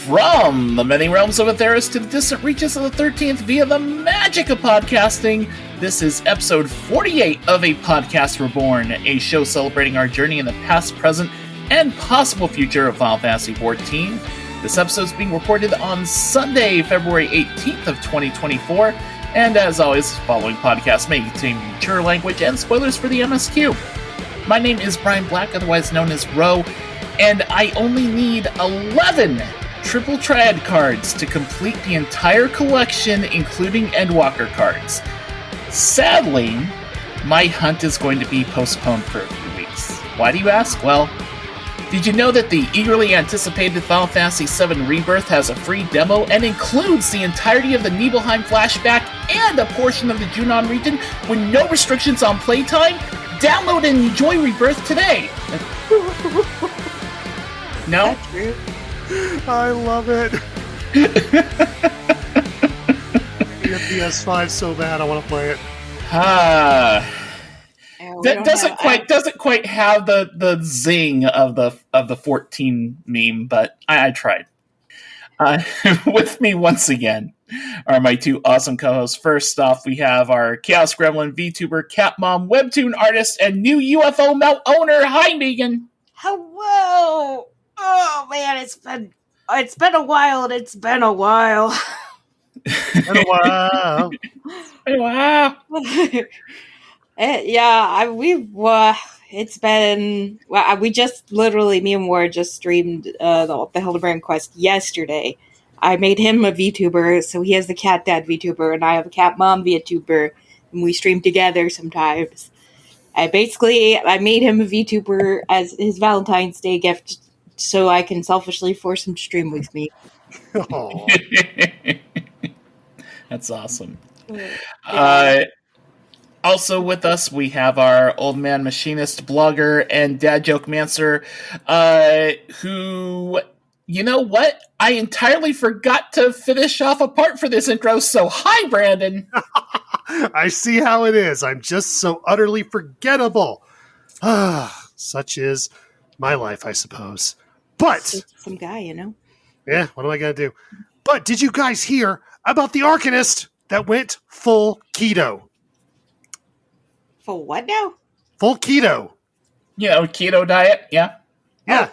From the many realms of Atheros to the distant reaches of the 13th via the magic of podcasting, this is episode 48 of A Podcast Reborn, a show celebrating our journey in the past, present, and possible future of Final Fantasy XIV. This episode is being recorded on Sunday, February 18th of 2024, and as always, following podcasts may contain mature language and spoilers for the MSQ. My name is Brian Black, otherwise known as Ro, and I only need 11 Triple Triad cards to complete the entire collection, including Endwalker cards. Sadly, my hunt is going to be postponed for a few weeks. Why do you ask? Well, did you know that the eagerly anticipated Final Fantasy VII Rebirth has a free demo and includes the entirety of the Nibelheim flashback and a portion of the Junon region with no restrictions on playtime? Download and enjoy Rebirth today! No? That's true. I love it. The PS5 so bad I want to play it. That doesn't quite have the zing of the 14 meme, but I tried. With me once again are my two awesome co-hosts. First off, we have our Chaos Gremlin VTuber, Cat Mom, Webtoon artist, and new UFO melt owner. Hi, Meagan. Hello. Oh man, it's been a while. It's been a while. It's been. We just literally, me and Ward just streamed the Hildibrand quest yesterday. I made him a VTuber, so he has the Cat Dad VTuber, and I have a Cat Mom VTuber, and we stream together sometimes. I made him a VTuber as his Valentine's Day gift, so I can selfishly force him to stream with me. That's awesome. Yeah. Also with us, we have our old man machinist, blogger, and dad joke mancer, who, you know what? I entirely forgot to finish off a part for this intro, so hi, Brandon! I see how it is. I'm just so utterly forgettable. Such is my life, I suppose. But some guy, you know? Yeah, what am I going to do? But did you guys hear about the Arcanist that went full keto? Full what now? Full keto. You know, keto diet, yeah. Yeah.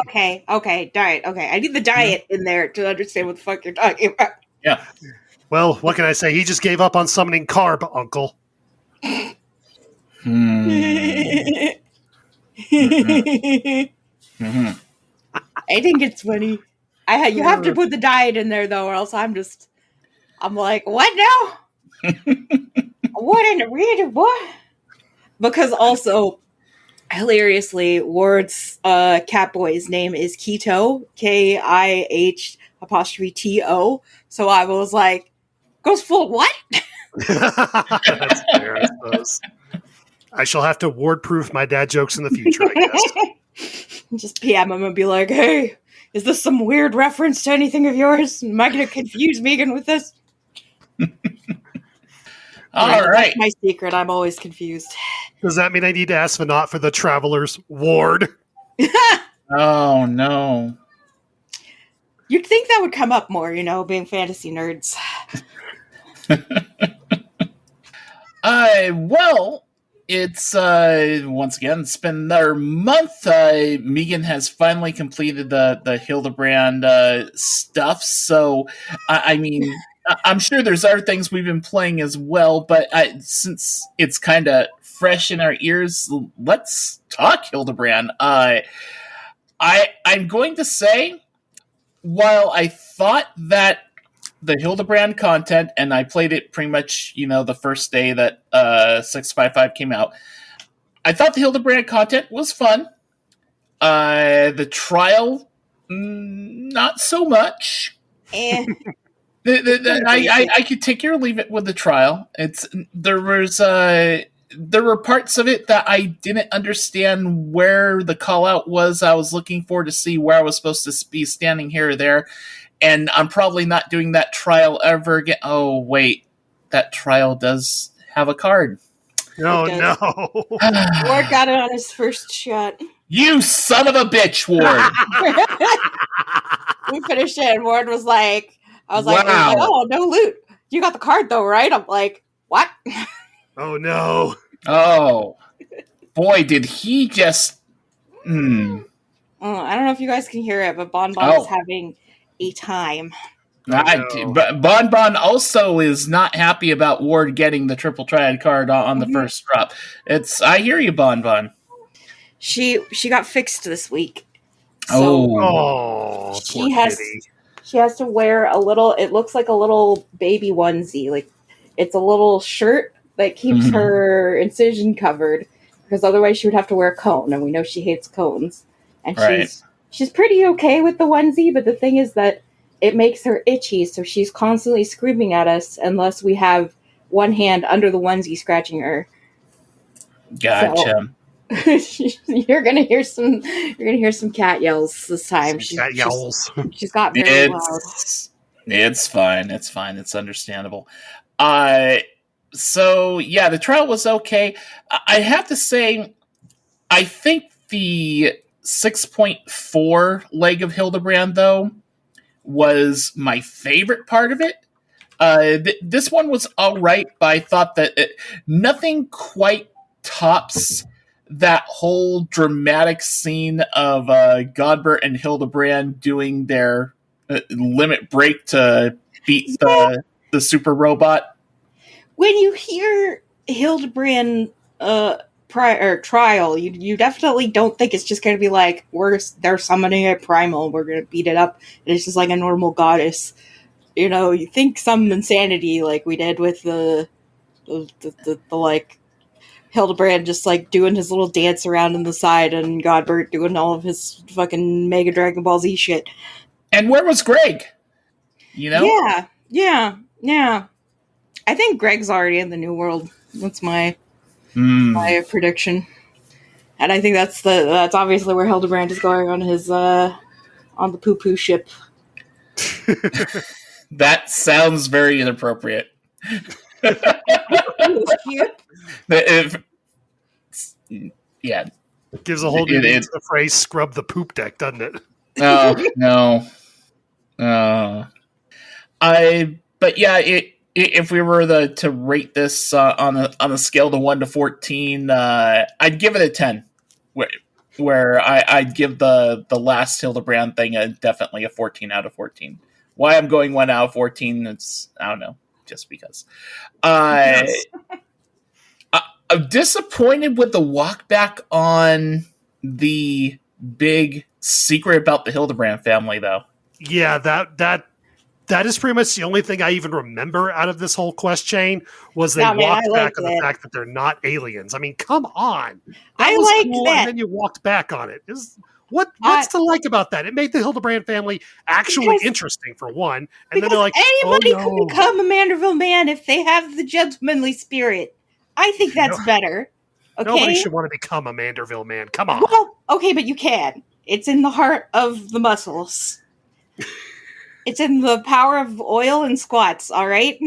Okay, diet. Okay, I need the diet in there to understand what the fuck you're talking about. Yeah. Well, what can I say? He just gave up on summoning Carb, Uncle. Mm-hmm. I think it's funny. You have to put the diet in there though, or else I'm like, what now? What in the reader? What? Because also, hilariously, Ward's Catboy's name is Keto, KIH''TO. So I was like, goes full what? That's fair, I suppose. I shall have to ward-proof my dad jokes in the future, I guess. Just PM him and be like, hey, is this some weird reference to anything of yours? Am I going to confuse Meagan with this? All right. That's my secret. I'm always confused. Does that mean I need to ask Vinod for the Traveler's Ward? Oh, no. You'd think that would come up more, being fantasy nerds. Well, it's, once again, it's been another month. Meagan has finally completed the Hildibrand stuff, so, I mean, I'm sure there's other things we've been playing as well, but since it's kind of fresh in our ears, let's talk Hildibrand. I'm going to say, while I thought that the Hildibrand content, and I played it pretty much, the first day that 655 came out, I thought the Hildibrand content was fun. The trial, not so much. I could take it or leave it with the trial. There were parts of it that I didn't understand where the call out was. I was looking for to see where I was supposed to be standing here or there, and I'm probably not doing that trial ever again. Oh wait, that trial does have a card. Oh no! Ward got it on his first shot. You son of a bitch, Ward! We finished it, and Ward was like, Wow. oh, no loot. You got the card though, right? I'm like, what? Oh no. Oh. Boy, did he just... I don't know if you guys can hear it, but Bonbon is having a time. But Bonbon also is not happy about Ward getting the triple triad card on the first drop. I hear you, Bonbon. She got fixed this week. So she has to wear a little. It looks like a little baby onesie. Like it's a little shirt that keeps her incision covered, because otherwise she would have to wear a cone, and we know she hates cones. And she's pretty okay with the onesie, but the thing is that it makes her itchy, so she's constantly screaming at us unless we have one hand under the onesie scratching her. Gotcha. So, you're gonna hear some cat yells this time. Cat yells. She's got very loud. It's fine. It's fine. It's understandable. So yeah, the trial was okay. I have to say, I think the 6.4 leg of Hildibrand, though, was my favorite part of it. This one was all right, but I thought that nothing quite tops that whole dramatic scene of Godbert and Hildibrand doing their limit break to beat the super robot. When you hear Hildibrand trial, you definitely don't think it's just going to be like, they're summoning a primal, we're going to beat it up, and it's just like a normal goddess. You know, you think some insanity like we did with the like Hildibrand just like doing his little dance around on the side, and Godbert doing all of his fucking Mega Dragon Ball Z shit. And where was Greg? You know? Yeah. I think Greg's already in the New World. That's my prediction. And I think that's obviously where Hildibrand is going on his on the poo-poo ship. That sounds very inappropriate. Yeah. Gives a whole new meaning to the phrase "scrub the poop deck," doesn't it? No. But yeah, if we were to rate this on a scale to 1 to 14, I'd give it a 10. Where I'd give the last Hildibrand thing definitely a 14 out of 14. Why I'm going 1 out of 14, I don't know, just because. Yes. I'm disappointed with the walk back on the big secret about the Hildibrand family, though. Yeah, that is pretty much the only thing I even remember out of this whole quest chain was they walked back on the fact that they're not aliens. I mean, come on. I like cool, that. And then you walked back on it. What's to like about that? It made the Hildibrand family actually interesting, for one. And then they're like, anybody can become a Manderville man if they have the gentlemanly spirit. I think that's better. Okay? Nobody should want to become a Manderville man. Come on. Well, okay, but you can. It's in the heart of the muscles. It's in the power of oil and squats, all right?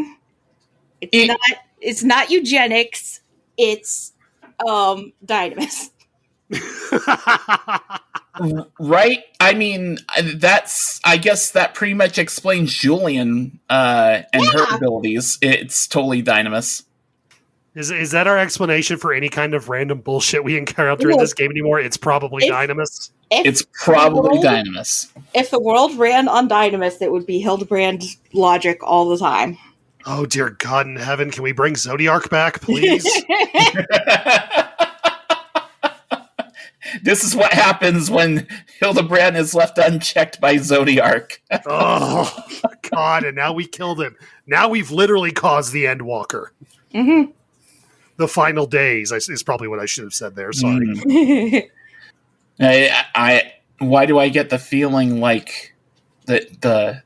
It's not eugenics. It's dynamis. Right? I mean, I guess that pretty much explains Julian and her abilities. It's totally dynamis. Is that our explanation for any kind of random bullshit we encounter in this game anymore? It's probably dynamis. It's probably dynamis. If the world ran on dynamis, it would be Hildibrand logic all the time. Oh, dear God in heaven. Can we bring Zodiark back, please? This is what happens when Hildibrand is left unchecked by Zodiark. Oh, God, and now we killed him. Now we've literally caused the Endwalker. Mm-hmm. The final days is probably what I should have said there. Sorry. Why do I get the feeling like the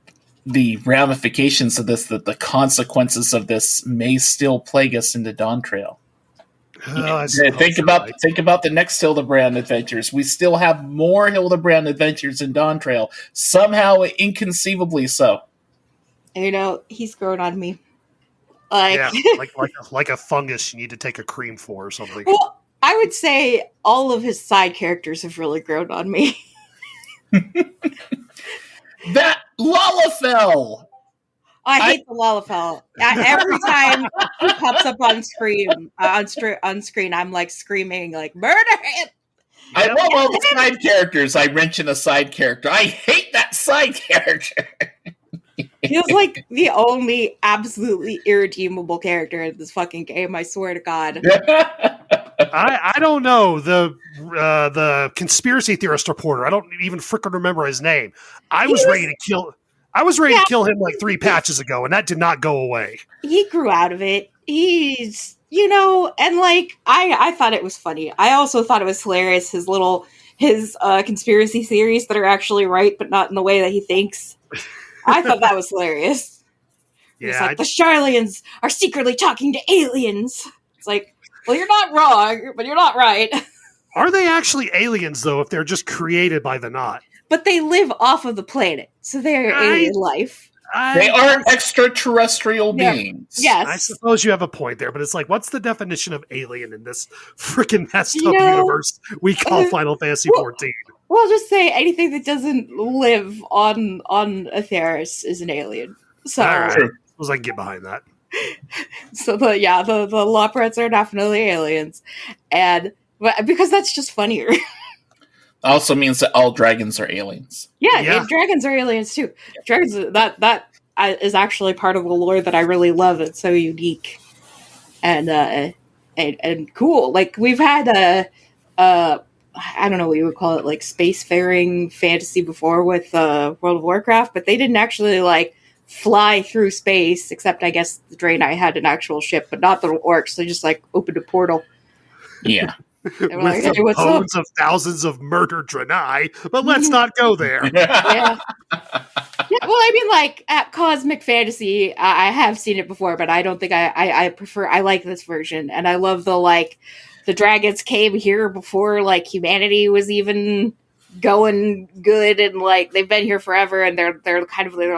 ramifications of this, that the consequences of this may still plague us into Dawn Trail? Think about the next Hildibrand adventures. We still have more Hildibrand adventures in Dawn Trail. Somehow, inconceivably so. You know, he's grown on me. Yeah, like a fungus you need to take a cream for or something. Well, I would say all of his side characters have really grown on me. Lalafell. I hate the Lalafell. Every time he pops up on screen, I'm like screaming, like, murder him! I love all the side characters. I mention a side character. I hate that side character. He was like the only absolutely irredeemable character in this fucking game, I swear to God. I don't know. The conspiracy theorist reporter, I don't even frickin' remember his name. I was ready to kill him like 3 patches ago, and that did not go away. He grew out of it. He's, and like, I thought it was funny. I also thought it was hilarious, his conspiracy theories that are actually right, but not in the way that he thinks. I thought that was hilarious. Yeah, it's like, the Charlians are secretly talking to aliens. It's like, well, you're not wrong, but you're not right. Are they actually aliens, though, if they're just created by the Knot? But they live off of the planet, so they're alien life. They are extraterrestrial beings. Yes. I suppose you have a point there, but it's like, what's the definition of alien in this freaking messed up universe we call Final Fantasy XIV? We'll just say anything that doesn't live on Atheris is an alien. So, all right. I suppose I can get behind that. So the Loprets are definitely aliens, and because that's just funnier. Also means that all dragons are aliens. Yeah. Dragons are aliens too. Dragons that is actually part of the lore that I really love. It's so unique and cool. Like we've had I don't know what you would call it, like spacefaring fantasy before with World of Warcraft, but they didn't actually like fly through space, except I guess the Draenei had an actual ship, but not the orcs. They just like opened a portal. Yeah. With like, hey, bones of thousands of murdered Draenei, but let's not go there. Yeah. Well, I mean, like at Cosmic Fantasy, I have seen it before, but I don't think I prefer. I like this version, and I love the dragons came here before like humanity was even going good, and like they've been here forever, and they're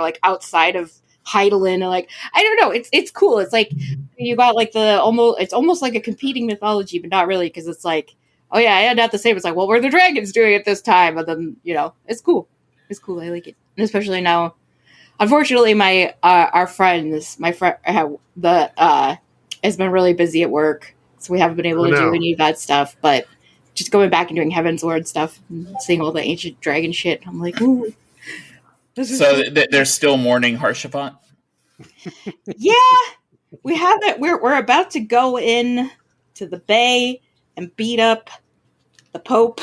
like outside of Heidelin, and like I don't know, it's cool. It's like you got like it's almost like a competing mythology, but not really, because it's like, oh yeah, I not the same. It's like, well, what are the dragons doing at this time? And then it's cool. I like it, and especially now. Unfortunately, my friend has been really busy at work, so we haven't been able to do any of that stuff. But just going back and doing Heaven's Word stuff, and seeing all the ancient dragon shit, I'm like, ooh. So they're still mourning Harshavant? Yeah, we have it. We're about to go in to the bay and beat up the Pope,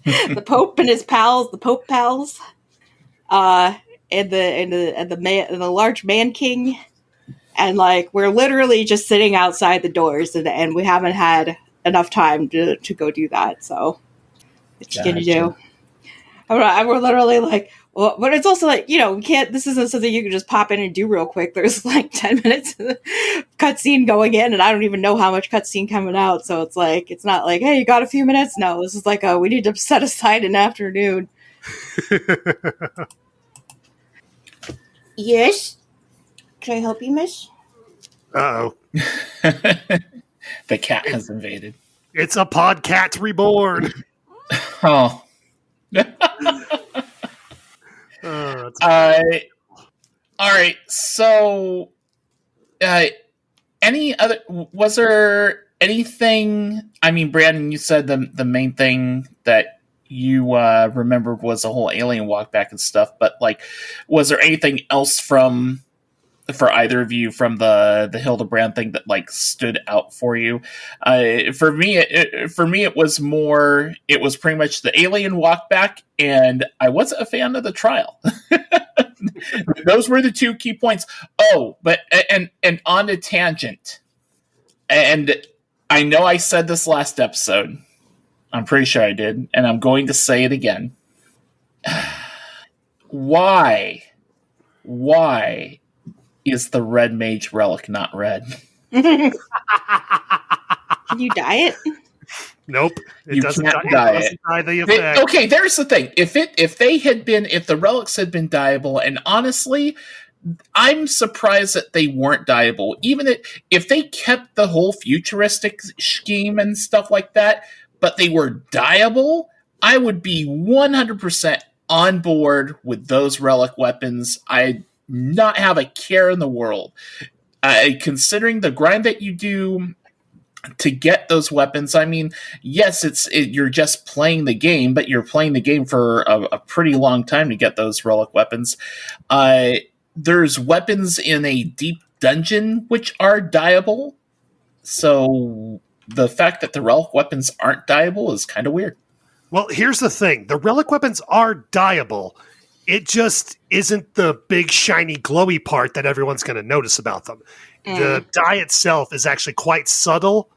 the Pope and his pals, the Pope pals, and the large man king, and like we're literally just sitting outside the doors, and we haven't had enough time to go do that. So what you gonna do? We're literally like. Well, but it's also like, we can't, this isn't something you can just pop in and do real quick. There's like 10 minutes of cutscene going in, and I don't even know how much cutscene coming out. So it's like, it's not like, hey, you got a few minutes? No, this is like, we need to set aside an afternoon. Yes? Can I help you, miss? Uh-oh. The cat has invaded. It's A Podcast Reborn. Oh. All right. So, was there anything? I mean, Brandon, you said the main thing that you remembered was the whole alien walk back and stuff. But like, was there anything else for either of you from the Hildibrand thing that like stood out for you? For me, it was pretty much the alien walk back, and I wasn't a fan of the trial. Those were the 2 key points. Oh, but and on a tangent, and I know I said this last episode. I'm pretty sure I did, and I'm going to say it again. Why is the red mage relic not red? Can you dye it? Nope. It doesn't dye the effect. Okay, there's the thing. If the relics had been dyeable, and honestly, I'm surprised that they weren't dyeable. Even if they kept the whole futuristic scheme and stuff like that, but they were dyeable, I would be 100% on board with those relic weapons. I not have a care in the world. Considering the grind that you do to get those weapons, I mean, yes, you're just playing the game, but you're playing the game for a pretty long time to get those relic weapons. There's weapons in a deep dungeon which are dyeable, so the fact that the relic weapons aren't dyeable is kind of weird. Well, here's the thing. The relic weapons are dyeable. It just isn't the big, shiny, glowy part that everyone's going to notice about them. The dye itself is actually quite subtle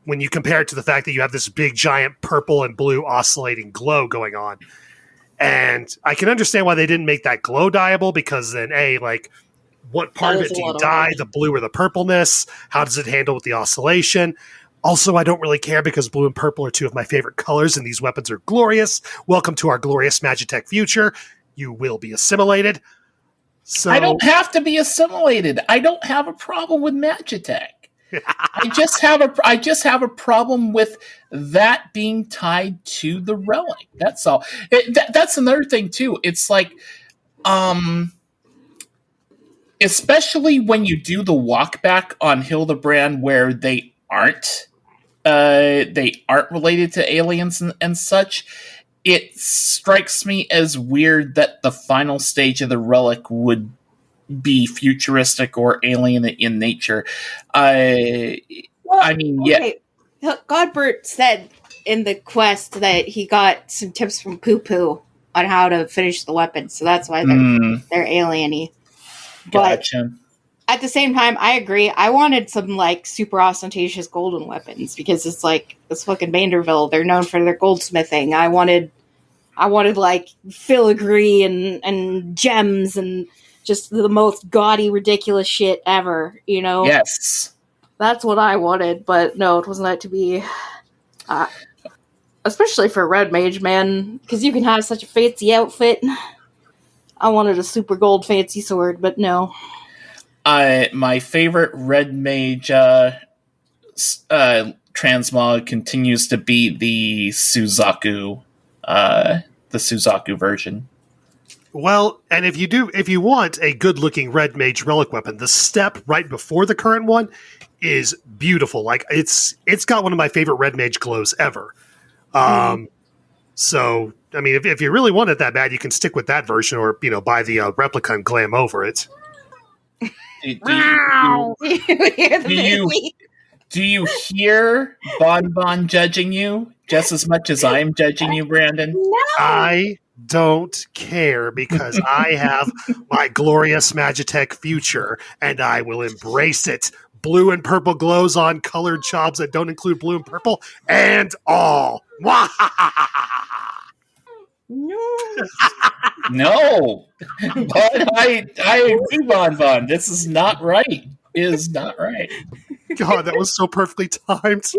when you compare it to the fact that you have this big, giant purple and blue oscillating glow going on. And I can understand why they didn't make that glow dyeable, because then, what part of it do you dye, the blue or the purpleness? How does it handle with the oscillation? Also, I don't really care, because blue and purple are two of my favorite colors, and these weapons are glorious. Welcome to our glorious Magitech future. You will be assimilated. So I don't have to be assimilated. I don't have a problem with Magitech. I just have a problem with that being tied to the relic. That's all. That's another thing too. It's like, especially when you do the walk back on Hildibrand, where they aren't related to aliens and such. It strikes me as weird that the final stage of the relic would be futuristic or alien in nature. Yeah. Godbert said in the quest that he got some tips from Poo Poo on how to finish the weapon, so that's why they're alien-y. Gotcha. But at the same time, I agree. I wanted some super ostentatious golden weapons, because it's fucking Vanderbilt. They're known for their goldsmithing. I wanted filigree and gems and just the most gaudy, ridiculous shit ever, Yes. That's what I wanted, but no, it wasn't that to be. Especially for Red Mage, man, because you can have such a fancy outfit. I wanted a super gold fancy sword, but no. My favorite Red Mage transmog continues to be the Suzaku version. Well, and if you want a good-looking Red Mage relic weapon, the step right before the current one is beautiful. It's got one of my favorite Red Mage glows ever. So, I mean, if you really want it that bad, you can stick with that version, or buy the replica and glam over it. Do you hear Bonbon judging you just as much as I'm judging you, Brandon? No. I don't care, because I have my glorious Magitech future, and I will embrace it. Blue and purple glows on colored jobs that don't include blue and purple, and all. No. But I agree, Bonbon. This is not right. It is not right. God, that was so perfectly timed.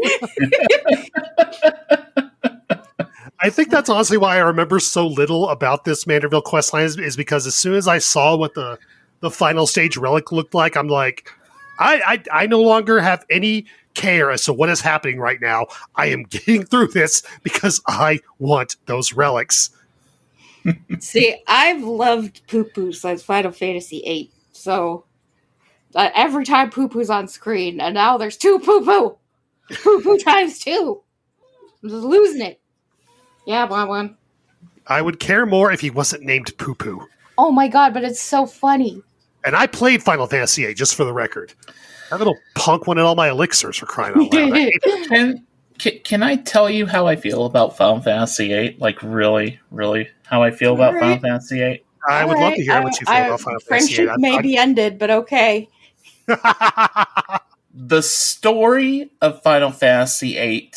I think that's honestly why I remember so little about this Manderville questline, is because as soon as I saw what the final stage relic looked like, I'm like, I no longer have any care as to what is happening right now. I am getting through this because I want those relics. See, I've loved Poo Poo since Final Fantasy VIII, so every time Poo Poo's on screen, and now there's two Poo Poo! Poo Poo times two! I'm just losing it. Yeah, Bonbon. I would care more if he wasn't named Poo Poo. Oh my god, but it's so funny. And I played Final Fantasy VIII, just for the record. That little punk wanted all my elixirs, for crying out loud. Can I tell you how I feel about Final Fantasy VIII? Really, really, how I feel about Final Fantasy VIII? I would love to hear what you feel about Final Fantasy VIII. Friendship may be ended, but okay. The story of Final Fantasy VIII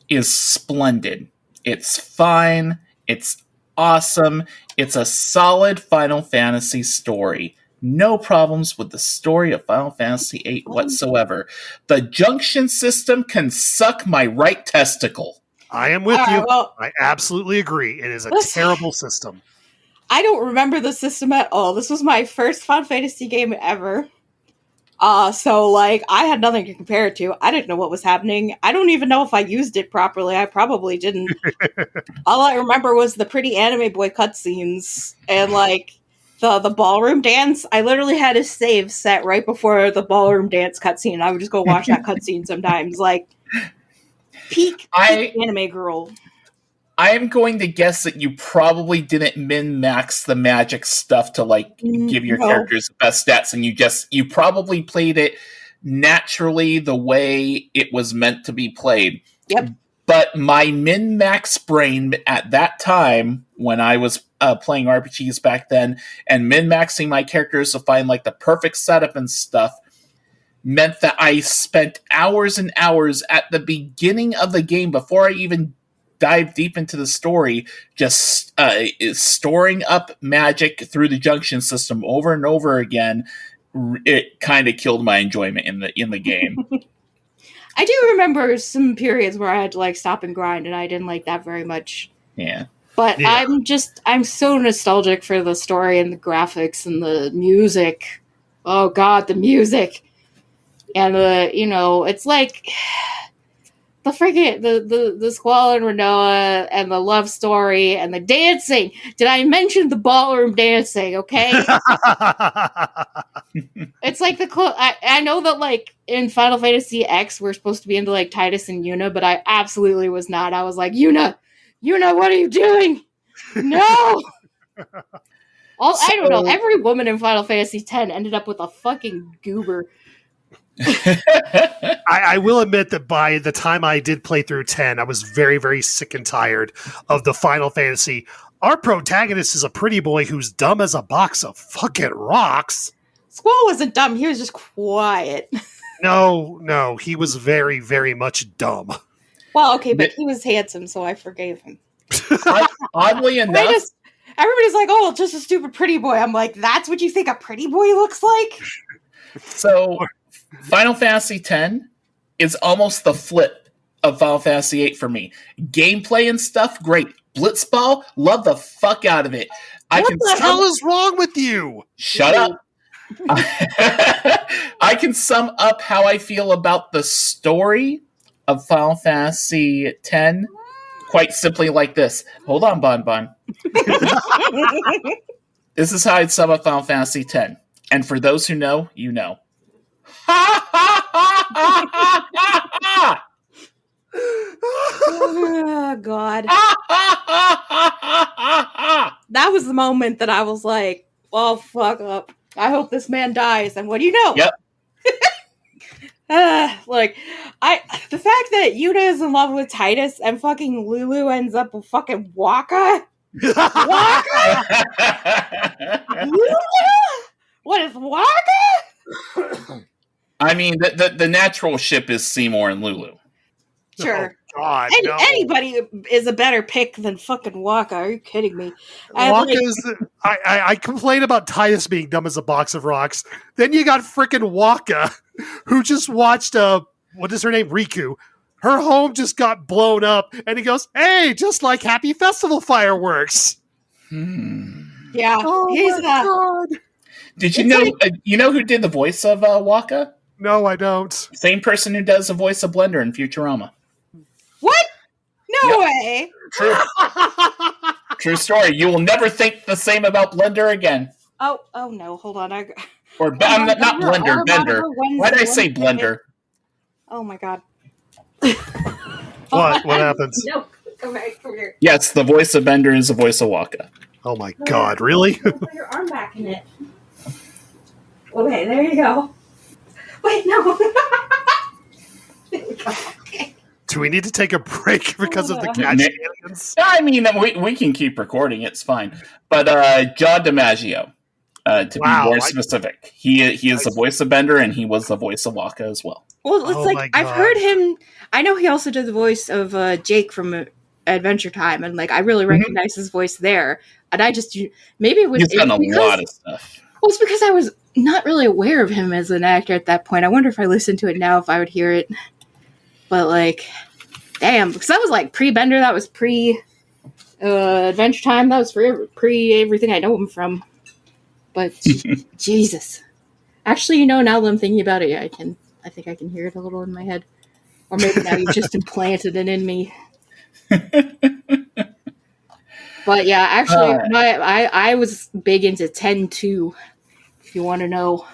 is splendid. It's fine. It's awesome. It's a solid Final Fantasy story. No problems with the story of Final Fantasy VIII whatsoever. The junction system can suck my right testicle. I am with you. Well, I absolutely agree. It is a terrible system. I don't remember the system at all. This was my first Final Fantasy game ever. So, like, I had nothing to compare it to. I didn't know what was happening. I don't even know if I used it properly. I probably didn't. All I remember was the pretty anime boy cutscenes and, like, the ballroom dance. I literally had a save set right before the ballroom dance cutscene. I would just go watch that cutscene sometimes. Like, peak anime girl. I am going to guess that you probably didn't min-max the magic stuff to, like, give your characters the best stats, and you probably played it naturally the way it was meant to be played. Yep. But my min-max brain at that time, when I was playing RPGs back then, and min-maxing my characters to find, like, the perfect setup and stuff, meant that I spent hours and hours at the beginning of the game before I even dive deep into the story, just storing up magic through the junction system over and over again. It kind of killed my enjoyment in the game. I do remember some periods where I had to, like, stop and grind, and I didn't like that very much. Yeah. But yeah. I'm so nostalgic for the story and the graphics and the music. Oh god, the music. And it's like the freaking the Squall and Renoa and the love story and the dancing. Did I mention the ballroom dancing? Okay, it's like I know that, like, in Final Fantasy X we're supposed to be into, like, Titus and Yuna, but I absolutely was not. I was like, Yuna, what are you doing? No. I don't know. Every woman in Final Fantasy X ended up with a fucking goober. I will admit that by the time I did play through 10, I was very, very sick and tired of the Final Fantasy. Our protagonist is a pretty boy who's dumb as a box of fucking rocks. Squall wasn't dumb. He was just quiet. No. He was very, very much dumb. Well, okay, but he was handsome, so I forgave him. Oddly enough... Everybody's like, oh, just a stupid pretty boy. I'm like, that's what you think a pretty boy looks like? So... Final Fantasy X is almost the flip of Final Fantasy VIII for me. Gameplay and stuff, great. Blitzball, love the fuck out of it. What the hell is wrong with you? Shut up. I can sum up how I feel about the story of Final Fantasy X quite simply like this. Hold on, Bonbon. This is how I'd sum up Final Fantasy X. And for those who know, you know. Oh, God. That was the moment that I was like, well, fuck up. I hope this man dies. And what do you know? Yep. The fact that Yuna is in love with Titus and fucking Lulu ends up with fucking Waka? Waka? Lulu? What is Waka? I mean, the natural ship is Seymour and Lulu. Sure. Oh, God, no. Anybody is a better pick than fucking Waka. Are you kidding me? I complain about Titus being dumb as a box of rocks. Then you got frickin' Waka, who just watched, what is her name? Riku. Her home just got blown up, and he goes, hey, just like Happy Festival fireworks. Yeah. Oh, he's God. Did you know, you know who did the voice of Waka? No, I don't. Same person who does the voice of Blender in Futurama. What? No way. True. True story. You will never think the same about Blender again. Oh no. Hold on. Not Blender, Bender. Why did I say Blender? Oh my God. What happens? No, come here. Yes, the voice of Bender is the voice of Waka. Oh my God, really? Put your arm back in it. Okay, there you go. Wait, no. There we go. Okay. Do we need to take a break because of the cat shenanigans? I mean, we can keep recording. It's fine. But John DiMaggio, to be more specific, he is the voice of Bender, and he was the voice of Waka as well. Well, it's I've heard him. I know he also did the voice of Jake from Adventure Time, and I really recognize his voice there. And I just maybe it was. He's done a lot of stuff. Well, it's because I was not really aware of him as an actor at that point. I wonder if I listened to it now, if I would hear it. But damn, because that was pre-Bender, that was pre-Adventure Time, that was pre everything I know him from. But Jesus, Actually, now that I'm thinking about it, yeah, I think I can hear it a little in my head. Or maybe now you've just implanted it in me. But yeah, actually, I was big into 10-2, if you want to know.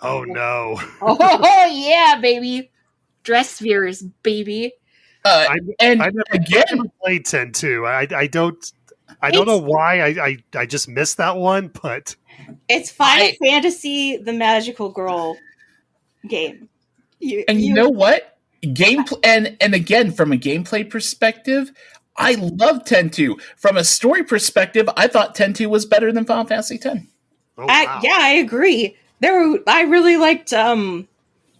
Oh, no. Oh, yeah, baby. Dress spheres, baby. I never played 10-2. I don't know why I just missed that one, but it's Final Fantasy, the magical girl game. You know what? Gameplay and again, from a gameplay perspective, I love 10-2. From a story perspective, I thought 10-2 was better than Final Fantasy X. Oh, wow. Yeah, I agree. I really liked the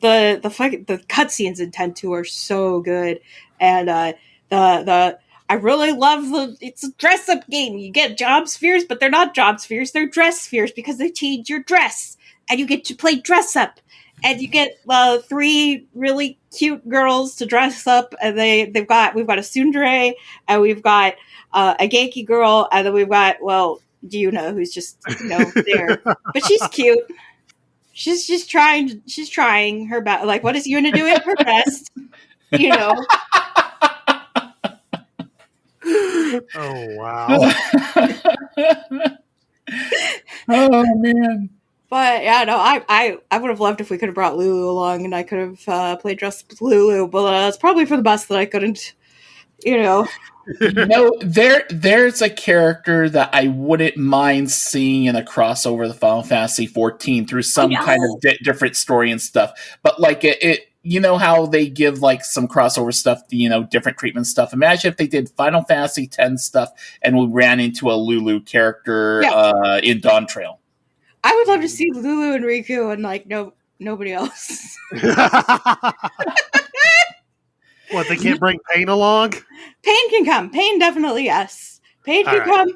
cutscenes in 10-2 are so good, and I really love it's a dress up game. You get job spheres, but they're not job spheres; they're dress spheres because they change your dress, and you get to play dress up, and you get 3 really cute girls to dress up, and we've got a tsundere, and we've got a Genki girl, and then we've got Yuna, who's just there, but she's cute. She's just trying. She's trying her best. Like, what is Yuna doing? Her best. Oh, wow. Oh, man. But yeah, no, I would have loved if we could have brought Lulu along and I could have played dress with Lulu, but it's probably for the best that I couldn't. There's a character that I wouldn't mind seeing in a crossover of the Final Fantasy 14 through some kind of different story and stuff. But like it, how they give like some crossover stuff, different treatment stuff. Imagine if they did Final Fantasy X stuff and we ran into a Lulu character in Dawn Trail. I would love to see Lulu and Riku and like nobody else. What, they can't bring Pain along? Pain can come. Pain definitely, yes. Pain can come.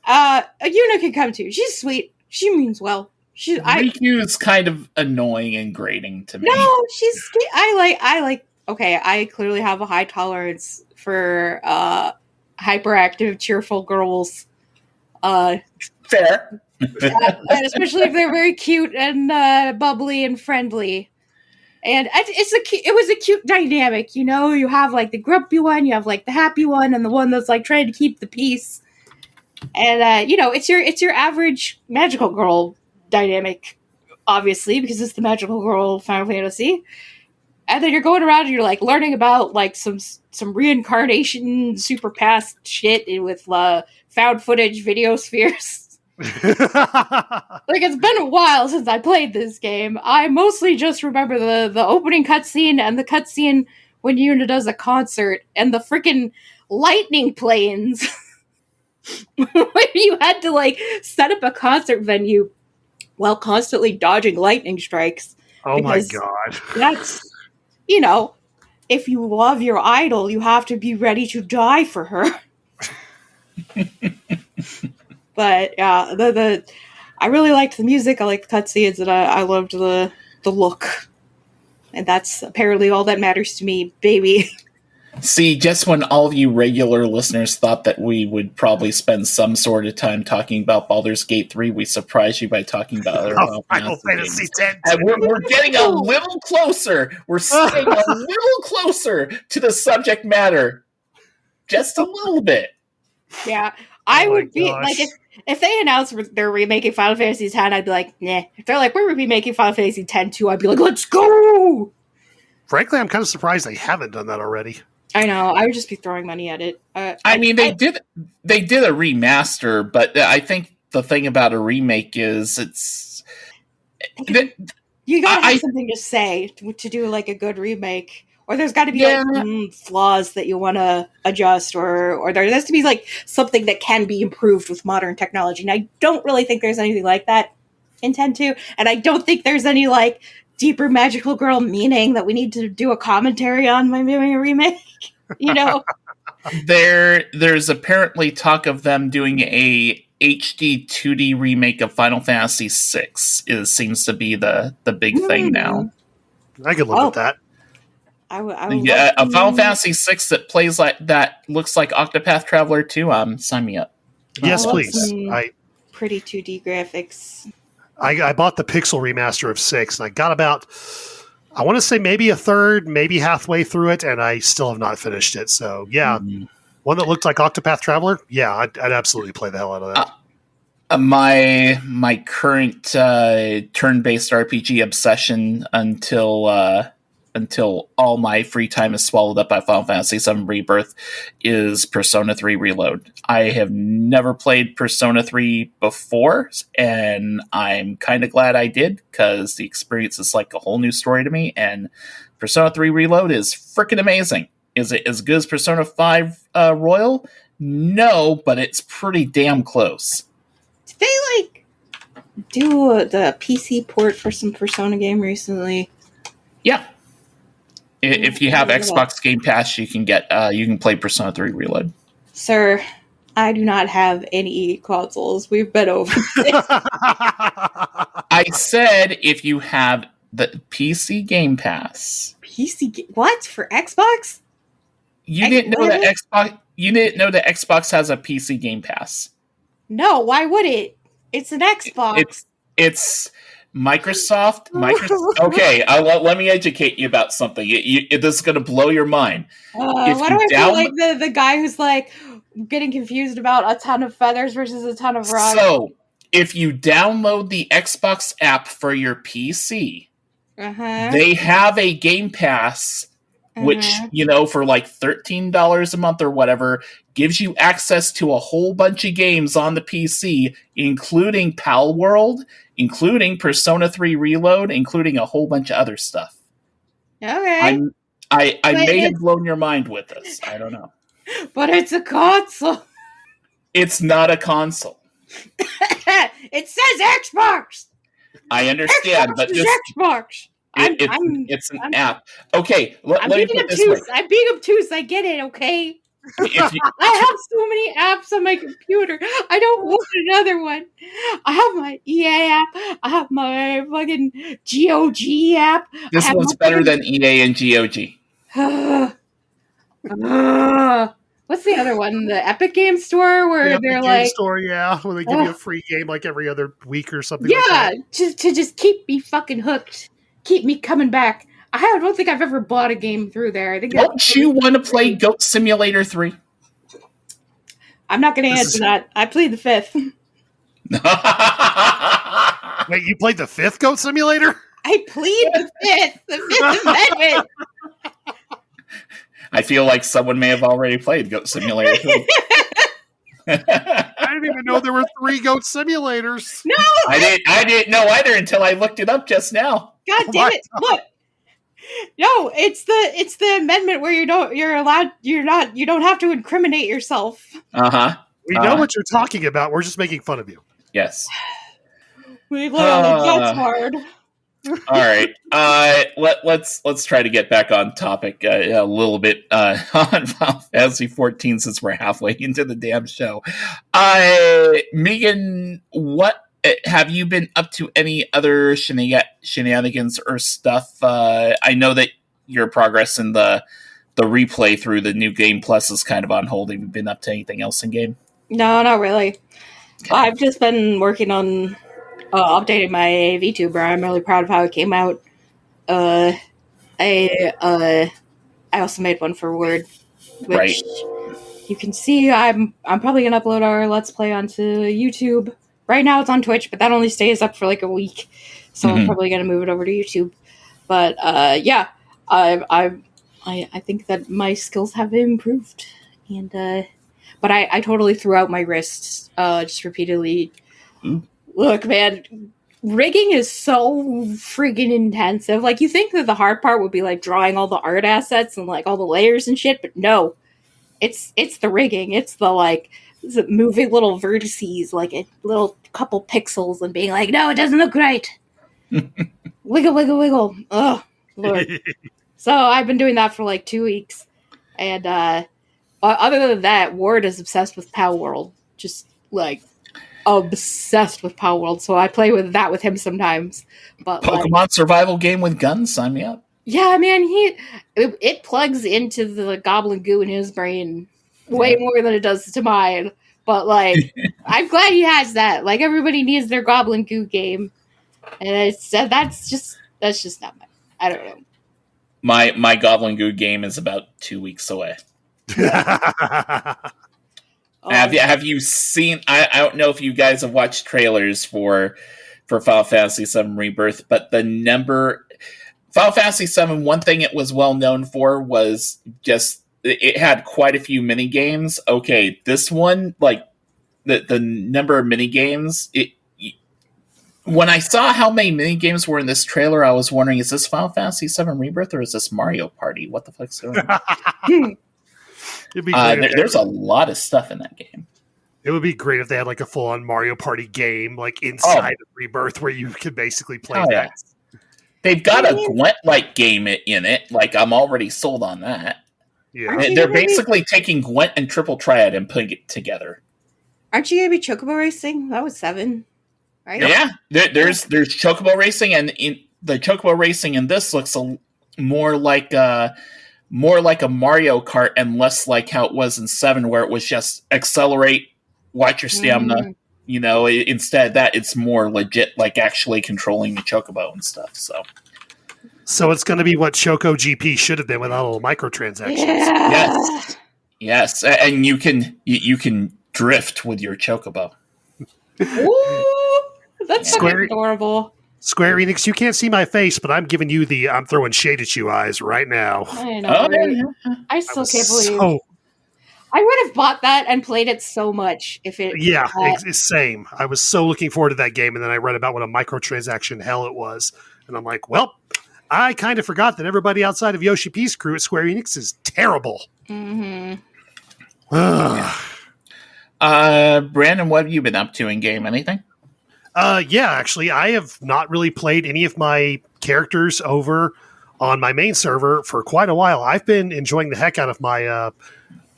Yuna can come too. She's sweet. She means well. Riku is kind of annoying and grating to me. No, she's. Okay, I clearly have a high tolerance for hyperactive, cheerful girls. Fair. And especially if they're very cute and bubbly and friendly. And it was a cute dynamic, You have like the grumpy one, you have like the happy one, and the one that's like trying to keep the peace. And it's your average magical girl dynamic, obviously, because it's the magical girl Final Fantasy. And then you're going around and you're like learning about like some reincarnation, super past shit with found footage video spheres. Like, it's been a while since I played this game. I mostly just remember the opening cutscene and the cutscene when Yuna does a concert and the freaking lightning planes. When you had to like set up a concert venue while constantly dodging lightning strikes. Oh my god. That's, if you love your idol, you have to be ready to die for her. But yeah, I really liked the music. I liked the cutscenes, and I loved the look. And that's apparently all that matters to me, baby. See, just when all of you regular listeners thought that we would probably spend some sort of time talking about Baldur's Gate 3, we surprised you by talking about other Final Fantasy X. And we're getting a little closer. We're staying a little closer to the subject matter. Just a little bit. Yeah. I would be like if they announced they're remaking Final Fantasy X, I'd be like, nah. If they're like, we're remaking Final Fantasy X too, I'd be like, let's go. Frankly, I'm kind of surprised they haven't done that already. I know. I would just be throwing money at it. They did a remaster, but I think the thing about a remake is you gotta have something to say to do like a good remake. Or there's got to be like flaws that you want to adjust, or there has to be like something that can be improved with modern technology. And I don't really think there's anything like that in 10-2, and I don't think there's any like deeper magical girl meaning that we need to do a commentary on by doing a remake. There's apparently talk of them doing a HD 2D remake of Final Fantasy VI. Seems to be the big thing now. I could live with that. A Final Fantasy VI that plays like that, looks like Octopath Traveler 2. Sign me up. Yes, please. Pretty 2D graphics. I bought the Pixel remaster of 6, and I got about, I want to say maybe a third, maybe halfway through it, and I still have not finished it. So, yeah, one that looked like Octopath Traveler, yeah, I'd absolutely play the hell out of that. My current turn-based RPG obsession until all my free time is swallowed up by Final Fantasy VII Rebirth is Persona 3 Reload. I have never played Persona 3 before, and I'm kind of glad I did, because the experience is like a whole new story to me, and Persona 3 Reload is freaking amazing. Is it as good as Persona 5 Royal? No, but it's pretty damn close. Did they, do the PC port for some Persona game recently? Yeah. If you have Xbox Game Pass, you can play Persona 3 Reload. Sir, I do not have any consoles. We've been over this. I said if you have the PC Game Pass. What? For Xbox? You didn't know that Xbox has a PC Game Pass. No, why would it? It's an Xbox. It's Microsoft. Okay, let me educate you about something. This is going to blow your mind. Why do I feel like the guy who's getting confused about a ton of feathers versus a ton of rocks? So, if you download the Xbox app for your PC, they have a Game Pass, which, for like $13 a month or whatever, gives you access to a whole bunch of games on the PC, including Pal World, including Persona 3 Reload, including a whole bunch of other stuff. Okay. I may have blown your mind with this. I don't know. But it's a console. It's not a console. It says Xbox. I understand, but just Xbox. It's an app. Okay, I'm being obtuse. I get it. Okay. I have so many apps on my computer. I don't want another one. I have my EA app. I have my fucking GOG app. This one's better than EA and GOG. What's the other one? The Epic Game Store, where they're Game Store, where they give you a free game like every other week or something. Yeah, like that. to just keep me fucking hooked, keep me coming back. I don't think I've ever bought a game through there. I think. Don't you want to play Goat Simulator 3? I'm not going to answer that. I played the 5th. Wait, you played the 5th Goat Simulator? I played the 5th. The 5th Amendment. I feel like someone may have already played Goat Simulator 3. I didn't even know there were 3 Goat Simulators. No, I didn't know either until I looked it up just now. God damn it! Look, no, it's the amendment where you don't have to incriminate yourself. We know what you're talking about. We're just making fun of you. Yes. We literally that's hard. All right. Let's try to get back on topic a little bit on Final Fantasy 14 since we're halfway into the damn show. Meagan, what have you been up to? Any other shenanigans or stuff? I know that your progress in the replay through the new Game Plus is kind of on hold. Have you been up to anything else in game? No, not really. Okay. I've just been working on updating my VTuber. I'm really proud of how it came out. I also made one for Word, which you can see. I'm probably gonna upload our Let's Play onto YouTube. Right now it's on Twitch, but that only stays up for like a week, so I'm probably gonna move it over to YouTube. But I think that my skills have improved, and but I totally threw out my wrists just repeatedly. Look, man, rigging is so friggin' intensive. Like, you think that the hard part would be, like, drawing all the art assets and, like, all the layers and shit, but no. It's the rigging. It's the, like, moving little vertices, like, a little couple pixels and being like, no, it doesn't look right. Wiggle, wiggle, wiggle. Oh, Lord. So I've been doing that for, like, 2 weeks. And other than that, Ward is obsessed with Pal World. Just, like, obsessed with Power World, so I play with him sometimes. But Pokemon survival game with guns, sign me up. Yeah, man, it plugs into the goblin goo in his brain way more than it does to mine. But like, I'm glad he has that. Like, everybody needs their goblin goo game. And it's, that's just not my. I don't know. My Goblin Goo game is about 2 weeks away. Have you seen? I don't know if you guys have watched trailers for Final Fantasy VII Rebirth, but Final Fantasy VII, one thing it was well known for was just it had quite a few mini games. Okay, this one, like the number of mini games, when I saw how many mini games were in this trailer, I was wondering, is this Final Fantasy VII Rebirth or is this Mario Party? What the fuck's going on? There's a lot of stuff in that game. It would be great if they had like a full-on Mario Party game, like inside of Rebirth, where you could basically play that. Yeah. They've got a Gwent-like game in it. Like, I'm already sold on that. Yeah, they're basically taking Gwent and Triple Triad and putting it together. Aren't you going to be Chocobo Racing? That was 7, right? Yeah, there's Chocobo Racing, and the Chocobo Racing in this looks more like a Mario Kart and less like how it was in 7, where it was just accelerate, watch your stamina. You know, instead of that, it's more legit, like actually controlling the Chocobo and stuff. So it's going to be what Choco GP should have been without all the microtransactions. Yeah. Yes, and you can drift with your Chocobo. Ooh, that's adorable. Square Enix, you can't see my face, but I'm giving you I'm throwing shade at you eyes right now. I know. I still can't believe. I would have bought that and played it so much if it. Yeah, same. I was so looking forward to that game, and then I read about what a microtransaction hell it was, and I'm like, well, I kind of forgot that everybody outside of Yoshi P's crew at Square Enix is terrible. Mm-hmm. Brandon, what have you been up to in game? Anything? Yeah, actually, I have not really played any of my characters over on my main server for quite a while. I've been enjoying the heck out of my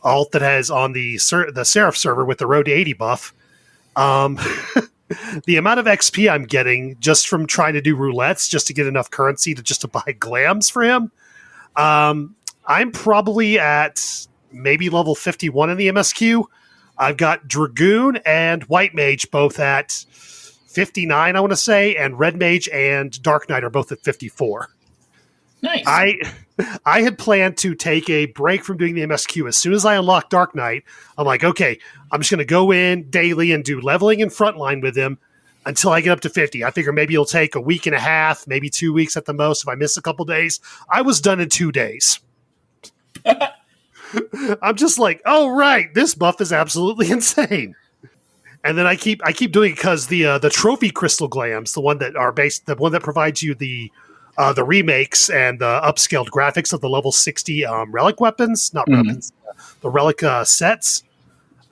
alt that has on the Seraph server with the Road to 80 buff. The amount of XP I'm getting just from trying to do roulettes just to get enough currency to buy glams for him. I'm probably at maybe level 51 in the MSQ. I've got Dragoon and White Mage both at 59, I want to say, and Red Mage and Dark Knight are both at 54. Nice. I had planned to take a break from doing the MSQ. As soon as I unlocked Dark Knight, I'm like, okay, I'm just going to go in daily and do leveling and frontline with him until I get up to 50. I figure maybe it'll take a week and a half, maybe 2 weeks at the most if I miss a couple days. I was done in 2 days. I'm just like, oh, right, this buff is absolutely insane. And then I keep doing it because the trophy crystal glams, the one that provides you the remakes and the upscaled graphics of the level 60 relic weapons, not weapons, the relic sets.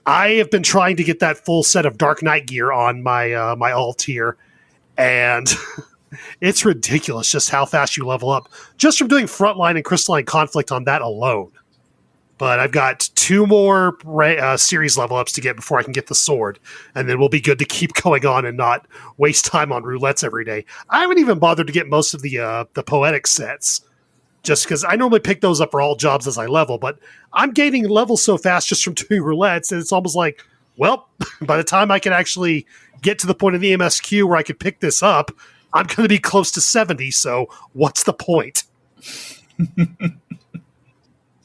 I have been trying to get that full set of Dark Knight gear on my my alt here, and it's ridiculous just how fast you level up just from doing frontline and crystalline conflict on that alone. But I've got 2 more series level ups to get before I can get the sword, and then we'll be good to keep going on and not waste time on roulettes every day. I haven't even bothered to get most of the poetic sets, just because I normally pick those up for all jobs as I level, but I'm gaining levels so fast just from doing roulettes, and it's almost like, well, by the time I can actually get to the point of the MSQ where I could pick this up, I'm going to be close to 70, so what's the point?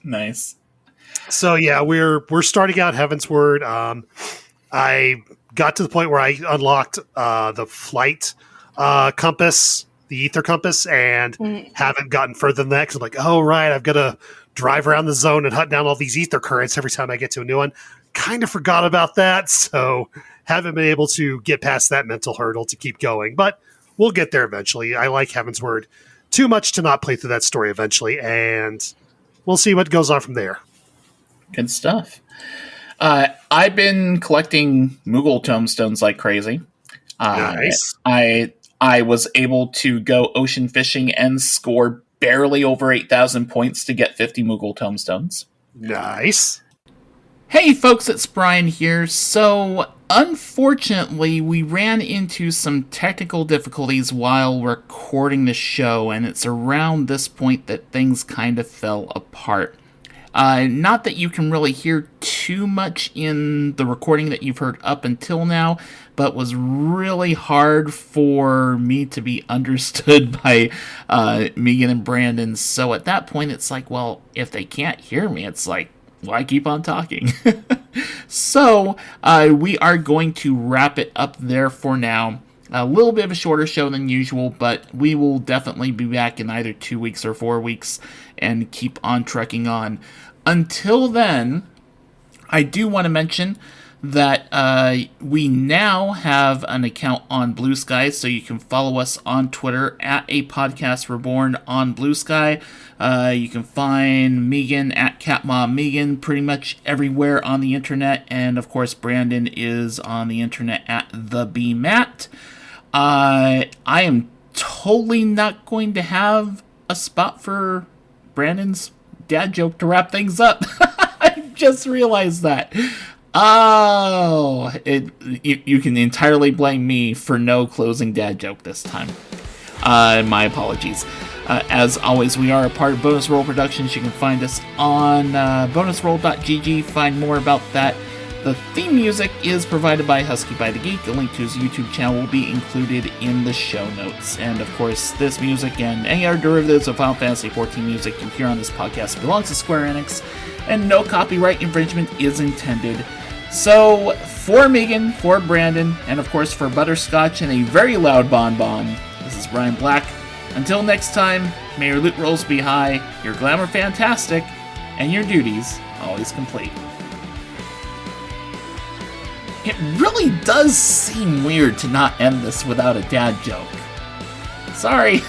Nice. So yeah, we're starting out Heavensward. I got to the point where I unlocked the flight compass, the ether compass, and haven't gotten further than that because I'm like, oh right, I've got to drive around the zone and hunt down all these ether currents every time I get to a new one. Kind of forgot about that, so haven't been able to get past that mental hurdle to keep going. But we'll get there eventually. I like Heavensward too much to not play through that story eventually, and we'll see what goes on from there. Good stuff. I've been collecting Moogle tombstones like crazy. Nice. I was able to go ocean fishing and score barely over 8,000 points to get 50 Moogle tombstones. Nice. Hey folks, it's Brian here. So, unfortunately, we ran into some technical difficulties while recording the show, and it's around this point that things kind of fell apart. Not that you can really hear too much in the recording that you've heard up until now, but was really hard for me to be understood by Meagan and Brandon. So at that point, it's like, well, if they can't hear me, it's like, why keep on talking? So we are going to wrap it up there for now. A little bit of a shorter show than usual, but we will definitely be back in either 2 weeks or 4 weeks and keep on trekking on. Until then, I do want to mention that we now have an account on Bluesky, so you can follow us on Twitter at A Podcast Reborn on Bluesky. You can find Meagan at CatMom Meagan pretty much everywhere on the internet, and of course Brandon is on the internet at The B Matt. I am totally not going to have a spot for Brandon's dad joke to wrap things up. I just realized that. Oh, you can entirely blame me for no closing dad joke this time. My apologies. As always, we are a part of Bonus Roll Productions. You can find us on bonusroll.gg. Find more about that. The theme music is provided by Husky by the Geek. A link to his YouTube channel will be included in the show notes. And of course, this music and any other derivatives of Final Fantasy XIV music you hear on this podcast belongs to Square Enix, and no copyright infringement is intended. So, for Meagan, for Brandon, and of course for Butterscotch and a very loud Bonbon, this is Brian Black. Until next time, may your loot rolls be high, your glamour fantastic, and your duties always complete. It really does seem weird to not end this without a dad joke. Sorry.